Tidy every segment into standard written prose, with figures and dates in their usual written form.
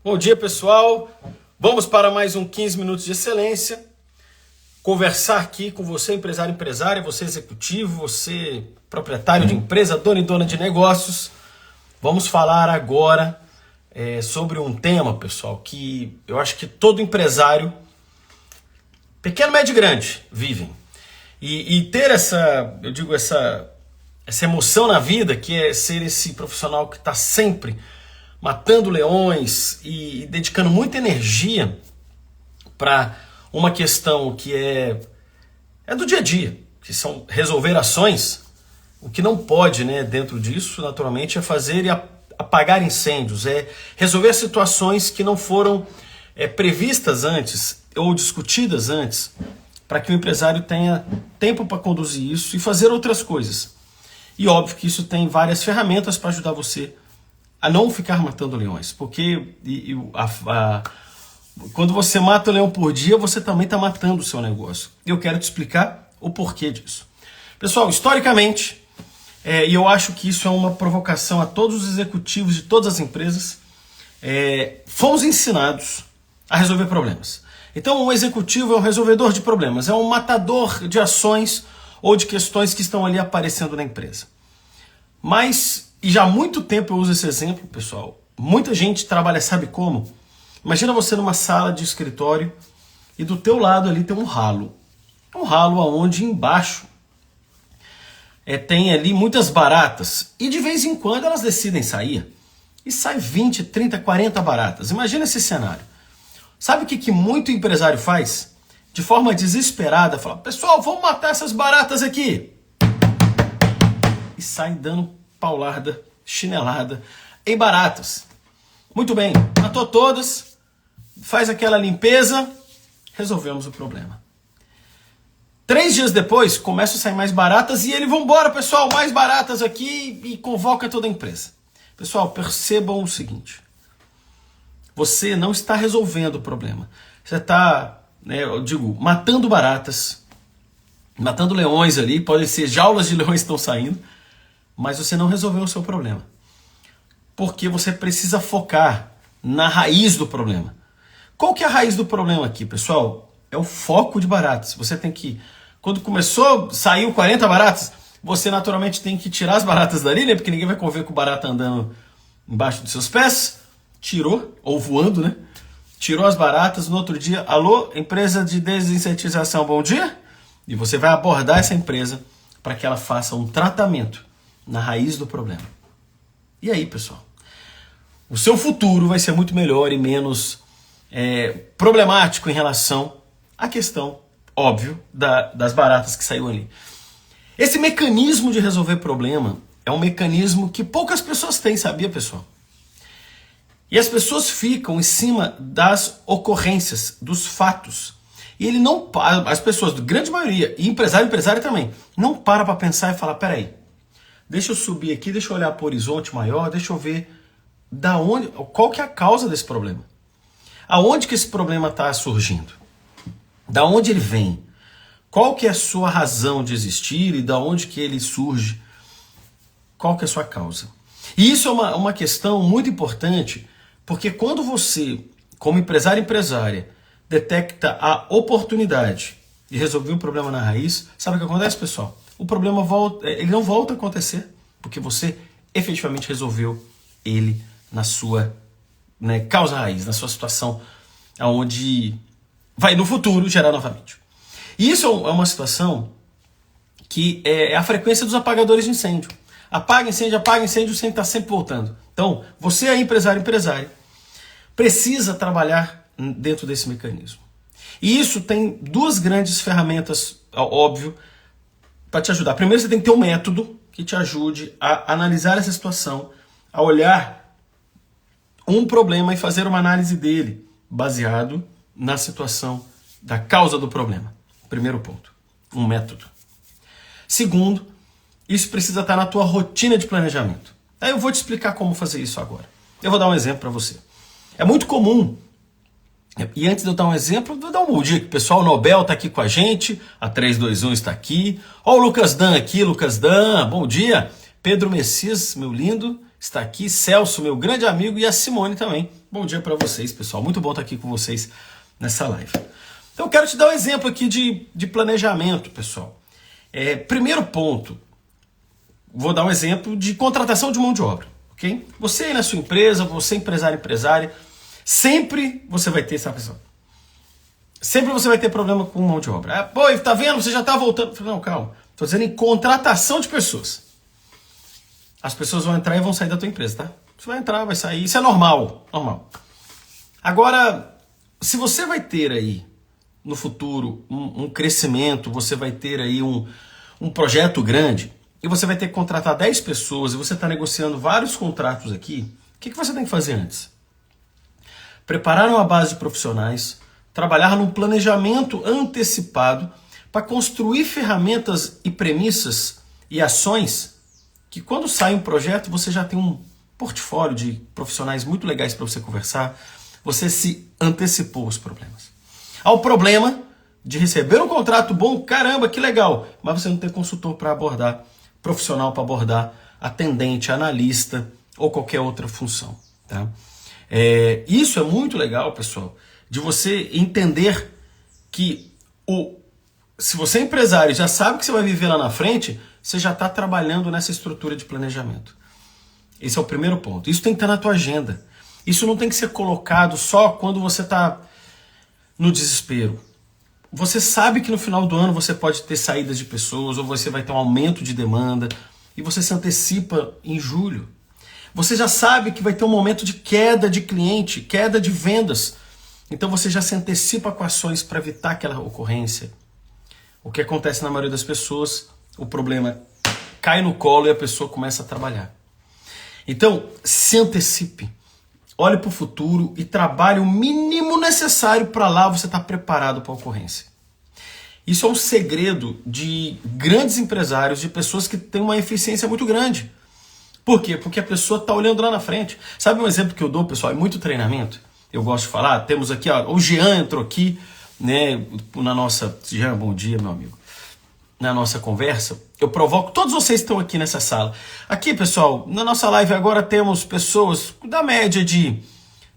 Bom dia, pessoal. Vamos para mais um 15 minutos de excelência. Conversar aqui com você, empresário, empresária, você executivo, você proprietário de empresa, dono e dona de negócios. Vamos falar agora sobre um tema, pessoal, que eu acho que todo empresário, pequeno, médio e grande, vivem. E ter essa emoção na vida, que é ser esse profissional que está sempre matando leões e dedicando muita energia para uma questão que é do dia a dia, que são resolver ações. O que não pode, dentro disso, naturalmente, é fazer e apagar incêndios, é resolver situações que não foram previstas antes ou discutidas antes, para que o empresário tenha tempo para conduzir isso e fazer outras coisas. E óbvio que isso tem várias ferramentas para ajudar você a não ficar matando leões, porque quando você mata o leão por dia, você também está matando o seu negócio. E eu quero te explicar o porquê disso. Pessoal, historicamente, e eu acho que isso é uma provocação a todos os executivos de todas as empresas, fomos ensinados a resolver problemas. Então, um executivo é um resolvedor de problemas, é um matador de ações ou de questões que estão ali aparecendo na empresa. E já há muito tempo eu uso esse exemplo, pessoal. Muita gente trabalha, sabe como? Imagina você numa sala de escritório e do teu lado ali tem um ralo. Um ralo onde embaixo tem ali muitas baratas. E de vez em quando elas decidem sair. E sai 20, 30, 40 baratas. Imagina esse cenário. Sabe o que muito empresário faz? De forma desesperada, fala: pessoal, vamos matar essas baratas aqui. E sai dando paulada, chinelada em baratas. Muito bem, matou todas, faz aquela limpeza, resolvemos o problema. 3 dias depois, começa a sair mais baratas e ele: vambora, pessoal, mais baratas aqui, e convoca toda a empresa. Pessoal, percebam o seguinte: você não está resolvendo o problema. Você está, matando baratas, matando leões ali, podem ser jaulas de leões que estão saindo, mas você não resolveu o seu problema. Porque você precisa focar na raiz do problema. Qual que é a raiz do problema aqui, pessoal? É o foco de baratas. Você tem que, quando saiu 40 baratas, você naturalmente tem que tirar as baratas dali, porque ninguém vai conviver com barata andando embaixo dos seus pés. Tirou, ou voando, Tirou as baratas. No outro dia: alô, empresa de desinsetização, bom dia? E você vai abordar essa empresa para que ela faça um tratamento na raiz do problema. E aí, pessoal, o seu futuro vai ser muito melhor e menos problemático em relação à questão, óbvio, das baratas que saiu ali. Esse mecanismo de resolver problema é um mecanismo que poucas pessoas têm, sabia, pessoal? E as pessoas ficam em cima das ocorrências, dos fatos. E ele não para, as pessoas, grande maioria, e empresário também, não para pensar e falar: peraí, deixa eu subir aqui, deixa eu olhar para o horizonte maior, deixa eu ver qual que é a causa desse problema. Aonde que esse problema está surgindo? Da onde ele vem? Qual que é a sua razão de existir e da onde que ele surge? Qual que é a sua causa? E isso é uma questão muito importante, porque quando você, como empresário e empresária, detecta a oportunidade de resolver o problema na raiz, sabe o que acontece, pessoal? O problema ele não volta a acontecer, porque você efetivamente resolveu ele na sua causa raiz, na sua situação, onde vai no futuro gerar novamente. E isso é uma situação que é a frequência dos apagadores de incêndio. Apaga incêndio, o incêndio está sempre voltando. Então, você aí, empresário, precisa trabalhar dentro desse mecanismo. E isso tem 2 grandes ferramentas, óbvio, para te ajudar. Primeiro, você tem que ter um método que te ajude a analisar essa situação, a olhar um problema e fazer uma análise dele, baseado na situação da causa do problema. Primeiro ponto, um método. Segundo, isso precisa estar na tua rotina de planejamento. Aí eu vou te explicar como fazer isso agora. Eu vou dar um exemplo para você. É muito comum. E antes de eu dar um exemplo, eu vou dar um bom dia. O pessoal, o Nobel está aqui com a gente, a 321 está aqui. Ó, o Lucas Dan aqui, Lucas Dan, bom dia. Pedro Messias, meu lindo, está aqui. Celso, meu grande amigo, e a Simone também. Bom dia para vocês, pessoal. Muito bom estar aqui com vocês nessa live. Então, eu quero te dar um exemplo aqui de planejamento, pessoal. Primeiro ponto, vou dar um exemplo de contratação de mão de obra, ok? Você aí na sua empresa, você empresária, sempre você vai ter essa pessoa. Sempre você vai ter problema com mão de obra. Pô, tá vendo? Você já tá voltando. Não, calma. Estou dizendo em contratação de pessoas. As pessoas vão entrar e vão sair da tua empresa, tá? Você vai entrar, vai sair. Isso é normal. Normal. Agora, se você vai ter aí, no futuro, um crescimento, você vai ter aí um projeto grande, e você vai ter que contratar 10 pessoas, e você está negociando vários contratos aqui, o que você tem que fazer antes? Preparar uma base de profissionais, trabalhar num planejamento antecipado para construir ferramentas e premissas e ações que quando sai um projeto você já tem um portfólio de profissionais muito legais para você conversar, você se antecipou os problemas. Ao problema de receber um contrato bom, caramba, que legal, mas você não tem consultor para abordar, profissional para abordar, atendente, analista ou qualquer outra função. Tá? Isso é muito legal, pessoal, de você entender que se você é empresário e já sabe que você vai viver lá na frente, você já está trabalhando nessa estrutura de planejamento. Esse é o primeiro ponto. Isso tem que estar na tua agenda. Isso não tem que ser colocado só quando você está no desespero. Você sabe que no final do ano você pode ter saídas de pessoas ou você vai ter um aumento de demanda e você se antecipa em julho. Você já sabe que vai ter um momento de queda de cliente, queda de vendas. Então você já se antecipa com ações para evitar aquela ocorrência. O que acontece na maioria das pessoas, o problema cai no colo e a pessoa começa a trabalhar. Então, se antecipe. Olhe para o futuro e trabalhe o mínimo necessário para lá você estar preparado para a ocorrência. Isso é um segredo de grandes empresários, de pessoas que têm uma eficiência muito grande. Por quê? Porque a pessoa está olhando lá na frente. Sabe um exemplo que eu dou, pessoal? É muito treinamento. Eu gosto de falar. Temos aqui, ó, o Jean entrou aqui, né, na nossa... Jean, bom dia, meu amigo. Na nossa conversa, eu provoco todos vocês que estão aqui nessa sala. Aqui, pessoal, na nossa live agora temos pessoas da média de...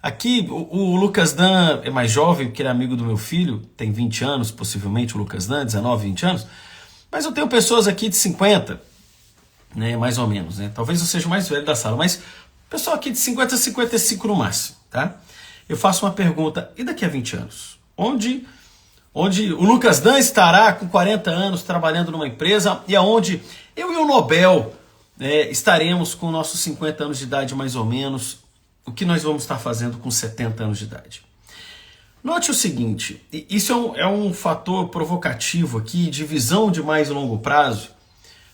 Aqui, o Lucas Dan é mais jovem, porque ele é amigo do meu filho, tem 20 anos, possivelmente, o Lucas Dan, 19, 20 anos. Mas eu tenho pessoas aqui de 50, né, mais ou menos, né? Talvez eu seja o mais velho da sala, mas pessoal aqui de 50 a 55 no máximo, tá? Eu faço uma pergunta, e daqui a 20 anos? Onde o Lucas Dan estará com 40 anos trabalhando numa empresa e aonde eu e o Nobel estaremos com nossos 50 anos de idade mais ou menos, o que nós vamos estar fazendo com 70 anos de idade. Note o seguinte, isso é um fator provocativo aqui de visão de mais longo prazo,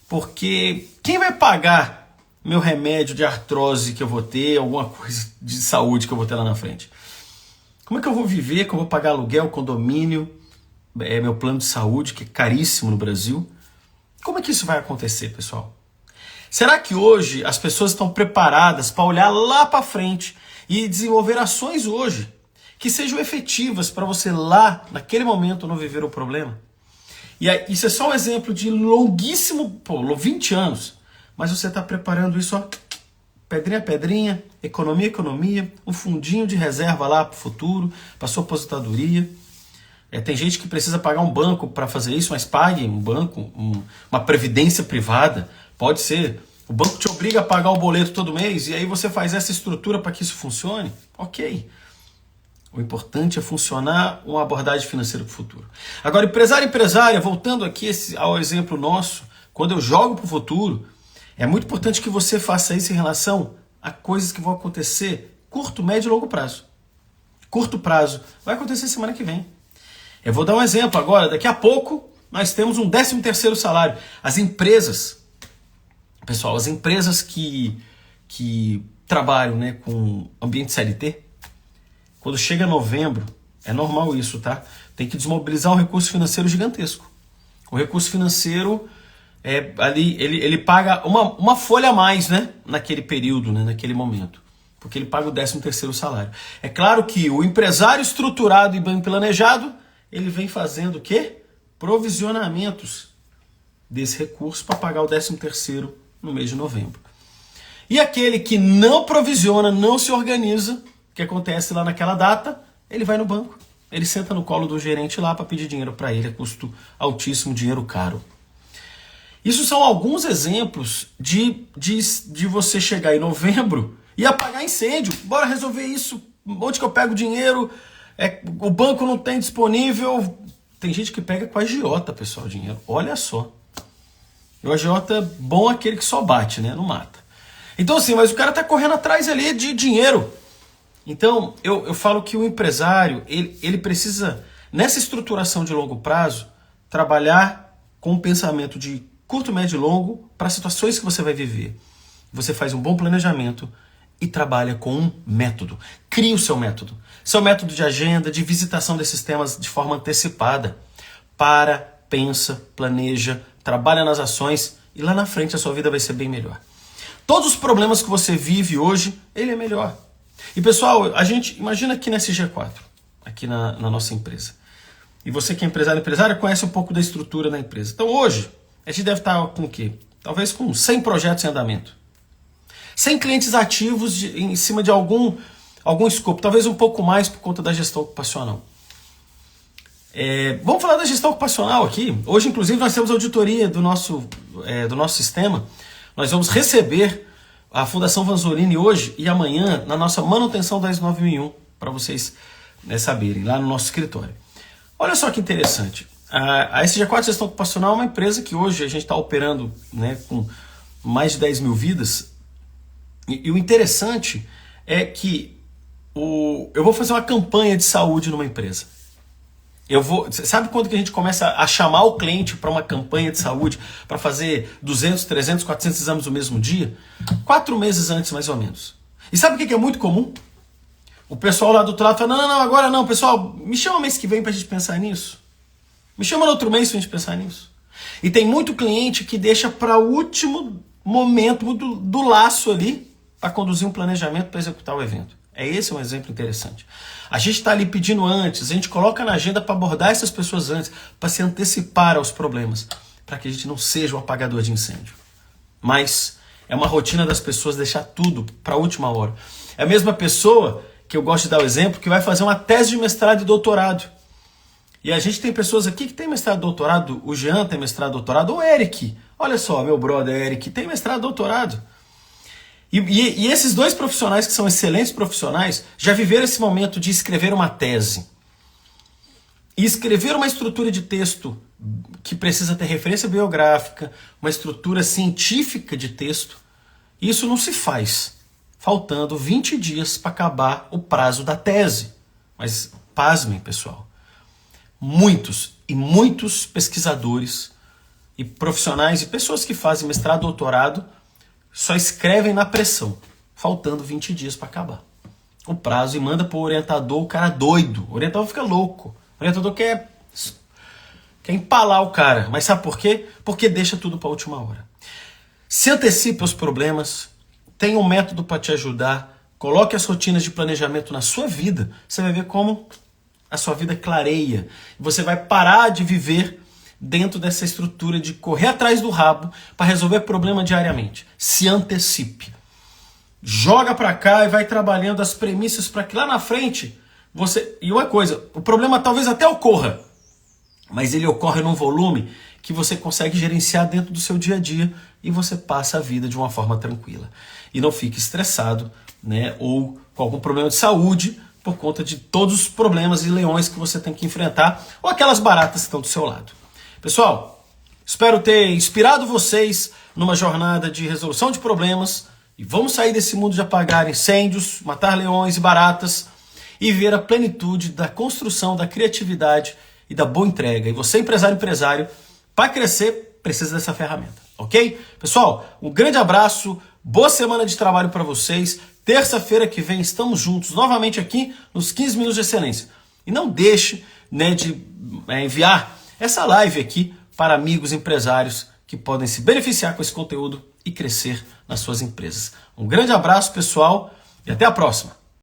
porque quem vai pagar meu remédio de artrose que eu vou ter, alguma coisa de saúde que eu vou ter lá na frente? Como é que eu vou viver, que eu vou pagar aluguel, condomínio, meu plano de saúde, que é caríssimo no Brasil? Como é que isso vai acontecer, pessoal? Será que hoje as pessoas estão preparadas para olhar lá para frente e desenvolver ações hoje que sejam efetivas para você lá, naquele momento, não viver o problema? E aí, isso é só um exemplo de longuíssimo, 20 anos, mas você está preparando isso, ó, pedrinha a pedrinha, economia, um fundinho de reserva lá para o futuro, para sua aposentadoria. Tem gente que precisa pagar um banco para fazer isso, mas pague um banco, uma previdência privada. Pode ser. O banco te obriga a pagar o boleto todo mês e aí você faz essa estrutura para que isso funcione. Ok. O importante é funcionar uma abordagem financeira para o futuro. Agora, empresária, voltando aqui ao exemplo nosso, quando eu jogo para o futuro, é muito importante que você faça isso em relação a coisas que vão acontecer curto, médio e longo prazo. Curto prazo vai acontecer semana que vem. Eu vou dar um exemplo agora. Daqui a pouco nós temos um 13º salário. As empresas, pessoal, as empresas que trabalham, né, com ambiente CLT, quando chega novembro, é normal isso, tá? Tem que desmobilizar um recurso financeiro gigantesco. O recurso financeiro, ali, ele paga uma folha a mais, né, naquele período, né, naquele momento. Porque ele paga o 13º salário. É claro que o empresário estruturado e bem planejado, ele vem fazendo o quê? Provisionamentos desse recurso para pagar o 13º no mês de novembro. E aquele que não provisiona, não se organiza, O que acontece lá naquela data? Ele vai no banco, ele senta no colo do gerente lá para pedir dinheiro para ele, é custo altíssimo, dinheiro caro. Isso são alguns exemplos de você chegar em novembro e apagar incêndio. Bora resolver isso. Onde que eu pego dinheiro? O banco não tem disponível. Tem gente que pega com a agiota, pessoal, dinheiro. Olha só. O agiota bom é aquele que só bate, né? Não mata. Então assim, mas o cara tá correndo atrás ali de dinheiro. Então eu falo que o empresário, ele precisa, nessa estruturação de longo prazo, trabalhar com um pensamento de curto, médio e longo para situações que você vai viver. Você faz um bom planejamento e trabalha com um método. Crie o seu método. Seu método de agenda, de visitação desses temas de forma antecipada. Para, pensa, planeja, trabalha nas ações e lá na frente a sua vida vai ser bem melhor. Todos os problemas que você vive hoje, ele é melhor. E pessoal, a gente imagina aqui nesse G4, aqui na nossa empresa. E você que é empresária, conhece um pouco da estrutura da empresa. Então hoje, a gente deve estar com o quê? Talvez com 100 projetos em andamento. 100 clientes ativos em cima de algum escopo, talvez um pouco mais por conta da gestão ocupacional. Vamos falar da gestão ocupacional aqui. Hoje, inclusive, nós temos auditoria do nosso sistema. Nós vamos receber a Fundação Vanzolini hoje e amanhã na nossa manutenção da ISO 9001, para vocês saberem, lá no nosso escritório. Olha só que interessante. A SG4 Gestão Ocupacional é uma empresa que hoje a gente está operando, né, com mais de 10 mil vidas. E o interessante é que eu vou fazer uma campanha de saúde numa empresa. Sabe quando que a gente começa a chamar o cliente para uma campanha de saúde, para fazer 200, 300, 400 exames no mesmo dia? 4 meses antes, mais ou menos. E sabe o que é muito comum? O pessoal lá do outro lado fala, não, agora não, pessoal, me chama mês que vem para a gente pensar nisso. Me chama no outro mês para a gente pensar nisso. E tem muito cliente que deixa para o último momento do laço ali para conduzir um planejamento para executar o evento. Esse é um exemplo interessante. A gente está ali pedindo antes, a gente coloca na agenda para abordar essas pessoas antes, para se antecipar aos problemas, para que a gente não seja um apagador de incêndio. Mas é uma rotina das pessoas deixar tudo para a última hora. É a mesma pessoa, que eu gosto de dar o exemplo, que vai fazer uma tese de mestrado e doutorado. E a gente tem pessoas aqui que tem mestrado e doutorado, o Jean tem mestrado e doutorado, o Eric, olha só, meu brother Eric, tem mestrado e doutorado. E esses dois profissionais que são excelentes profissionais já viveram esse momento de escrever uma tese. E escrever uma estrutura de texto que precisa ter referência biográfica, uma estrutura científica de texto, isso não se faz faltando 20 dias para acabar o prazo da tese. Mas pasmem, pessoal, muitos pesquisadores e profissionais e pessoas que fazem mestrado e doutorado só escrevem na pressão, faltando 20 dias para acabar o prazo, e manda para o orientador, o cara doido. O orientador fica louco. O orientador quer empalar o cara. Mas sabe por quê? Porque deixa tudo para a última hora. Se antecipe aos problemas, tenha um método para te ajudar, coloque as rotinas de planejamento na sua vida, você vai ver como a sua vida clareia. Você vai parar de viver dentro dessa estrutura de correr atrás do rabo para resolver problema diariamente. Se antecipe. Joga para cá e vai trabalhando as premissas para que lá na frente você... E uma coisa, o problema talvez até ocorra, mas ele ocorre num volume que você consegue gerenciar dentro do seu dia a dia e você passa a vida de uma forma tranquila. E não fique estressado, né, ou com algum problema de saúde por conta de todos os problemas e leões que você tem que enfrentar, ou aquelas baratas que estão do seu lado. Pessoal, espero ter inspirado vocês numa jornada de resolução de problemas e vamos sair desse mundo de apagar incêndios, matar leões e baratas e ver a plenitude da construção, da criatividade e da boa entrega. E você, empresário, para crescer, precisa dessa ferramenta, ok? Pessoal, um grande abraço, boa semana de trabalho para vocês. Terça-feira que vem estamos juntos novamente aqui nos 15 Minutos de Excelência. E não deixe, né, de enviar essa live aqui para amigos empresários que podem se beneficiar com esse conteúdo e crescer nas suas empresas. Um grande abraço, pessoal, e até a próxima!